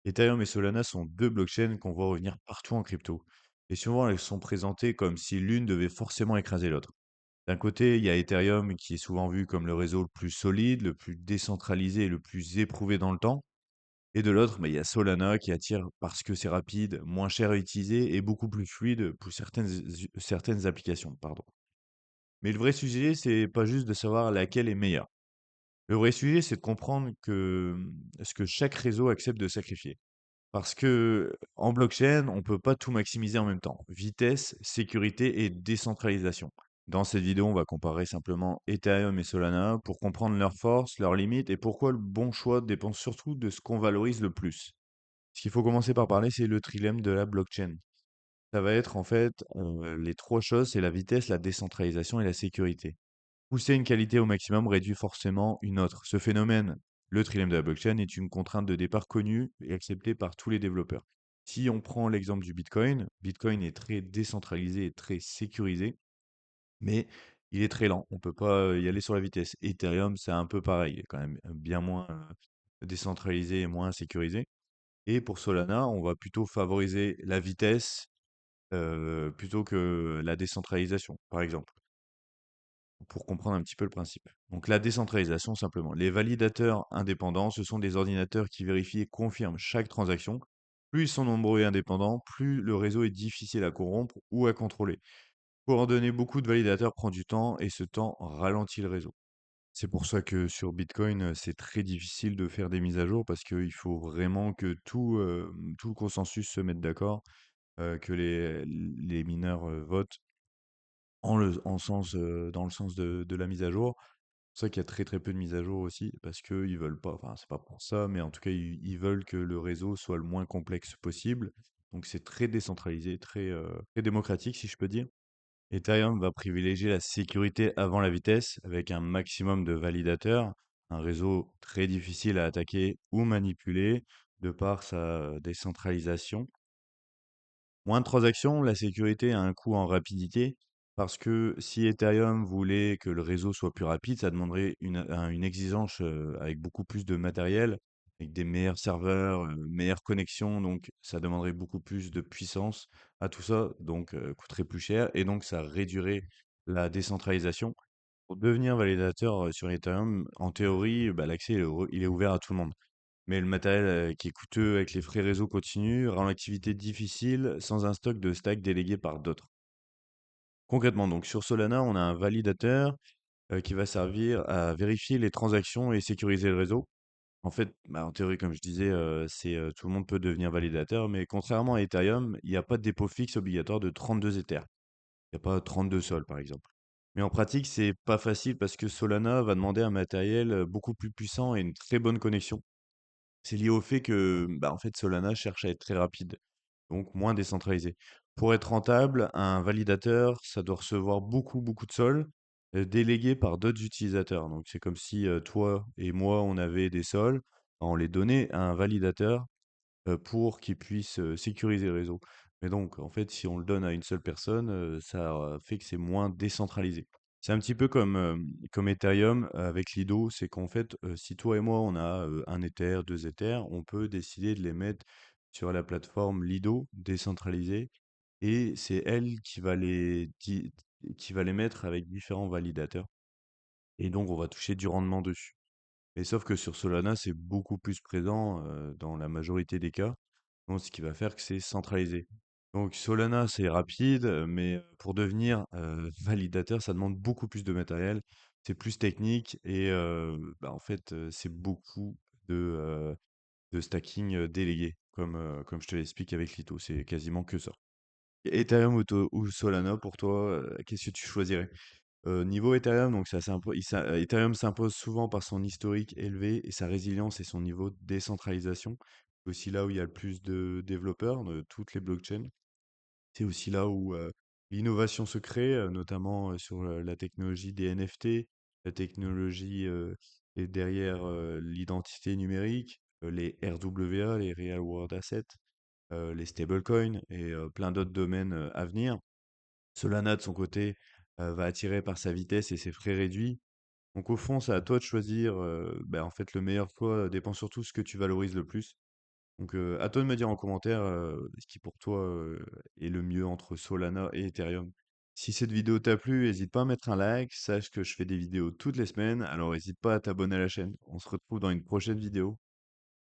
Ethereum et Solana sont deux blockchains qu'on voit revenir partout en crypto. Et souvent, elles sont présentées comme si l'une devait forcément écraser l'autre. D'un côté, il y a Ethereum qui est souvent vu comme le réseau le plus solide, le plus décentralisé et le plus éprouvé dans le temps. Et de l'autre, il y a Solana qui attire parce que c'est rapide, moins cher à utiliser et beaucoup plus fluide pour certaines applications, pardon. Mais le vrai sujet, c'est pas juste de savoir laquelle est meilleure. Le vrai sujet, c'est de comprendre ce que chaque réseau accepte de sacrifier. Parce que en blockchain, on peut pas tout maximiser en même temps. Vitesse, sécurité et décentralisation. Dans cette vidéo, on va comparer simplement Ethereum et Solana pour comprendre leurs forces, leurs limites et pourquoi le bon choix dépend surtout de ce qu'on valorise le plus. Ce qu'il faut commencer par parler, c'est le trilemme de la blockchain. Ça va être en fait les trois choses, c'est la vitesse, la décentralisation et la sécurité. Pousser une qualité au maximum réduit forcément une autre. Ce phénomène, le trilemme de la blockchain, est une contrainte de départ connue et acceptée par tous les développeurs. Si on prend l'exemple du Bitcoin, Bitcoin est très décentralisé et très sécurisé, mais il est très lent. On ne peut pas y aller sur la vitesse. Ethereum, c'est un peu pareil, quand même bien moins décentralisé et moins sécurisé. Et pour Solana, on va plutôt favoriser la vitesse plutôt que la décentralisation, par exemple, pour comprendre un petit peu le principe. Donc la décentralisation, simplement. Les validateurs indépendants, ce sont des ordinateurs qui vérifient et confirment chaque transaction. Plus ils sont nombreux et indépendants, plus le réseau est difficile à corrompre ou à contrôler. Coordonner beaucoup de validateurs prend du temps et ce temps ralentit le réseau. C'est pour ça que sur Bitcoin, c'est très difficile de faire des mises à jour parce qu'il faut vraiment que tout le consensus se mette d'accord, que les mineurs votent dans le sens de la mise à jour. C'est pour ça qu'il y a très très peu de mises à jour aussi, parce qu'ils veulent pas, enfin c'est pas pour ça, mais en tout cas ils veulent que le réseau soit le moins complexe possible. Donc c'est très décentralisé, très démocratique si je peux dire. Ethereum va privilégier la sécurité avant la vitesse avec un maximum de validateurs, un réseau très difficile à attaquer ou manipuler de par sa décentralisation. Moins de transactions, la sécurité a un coût en rapidité, parce que si Ethereum voulait que le réseau soit plus rapide, ça demanderait une exigence avec beaucoup plus de matériel, avec des meilleurs serveurs, meilleures connexions, donc ça demanderait beaucoup plus de puissance à tout ça, donc coûterait plus cher, et donc ça réduirait la décentralisation. Pour devenir validateur sur Ethereum, en théorie, l'accès il est ouvert à tout le monde. Mais le matériel, qui est coûteux avec les frais réseau continus rend l'activité difficile sans un stock de stack délégué par d'autres. Concrètement, donc sur Solana, on a un validateur qui va servir à vérifier les transactions et sécuriser le réseau. En fait, en théorie, comme je disais, tout le monde peut devenir validateur, mais contrairement à Ethereum, il n'y a pas de dépôt fixe obligatoire de 32 Ethers. Il n'y a pas 32 sols, par exemple. Mais en pratique, c'est pas facile parce que Solana va demander un matériel beaucoup plus puissant et une très bonne connexion. C'est lié au fait que, en fait, Solana cherche à être très rapide, donc moins décentralisé. Pour être rentable, un validateur, ça doit recevoir beaucoup, beaucoup de sols délégués par d'autres utilisateurs. Donc, c'est comme si toi et moi, on avait des sols, on les donnait à un validateur pour qu'il puisse sécuriser le réseau. Mais donc, en fait, si on le donne à une seule personne, ça fait que c'est moins décentralisé. C'est un petit peu comme Ethereum avec Lido, c'est qu'en fait, si toi et moi, on a 1 Ether, 2 Ethers, on peut décider de les mettre sur la plateforme Lido décentralisée et c'est elle qui va les mettre avec différents validateurs et donc on va toucher du rendement dessus. Et sauf que sur Solana, c'est beaucoup plus présent dans la majorité des cas, donc ce qui va faire que c'est centralisé. Donc Solana, c'est rapide, mais pour devenir validateur, ça demande beaucoup plus de matériel, c'est plus technique et en fait, c'est beaucoup de stacking délégué, comme je te l'explique avec Lito, c'est quasiment que ça. Ethereum ou Solana pour toi, qu'est-ce que tu choisirais? Niveau Ethereum, donc Ethereum s'impose souvent par son historique élevé et sa résilience et son niveau de décentralisation. C'est aussi là où il y a le plus de développeurs de toutes les blockchains. C'est aussi là où l'innovation se crée, notamment sur la technologie des NFT, la technologie et derrière l'identité numérique, les RWA, les Real World Assets, les stablecoins et plein d'autres domaines à venir. Solana, de son côté, va attirer par sa vitesse et ses frais réduits. Donc au fond, c'est à toi de choisir, en fait, le meilleur choix dépend surtout de ce que tu valorises le plus. Donc, à toi de me dire en commentaire ce qui pour toi est le mieux entre Solana et Ethereum. Si cette vidéo t'a plu, n'hésite pas à mettre un like. Sache que je fais des vidéos toutes les semaines, alors n'hésite pas à t'abonner à la chaîne. On se retrouve dans une prochaine vidéo.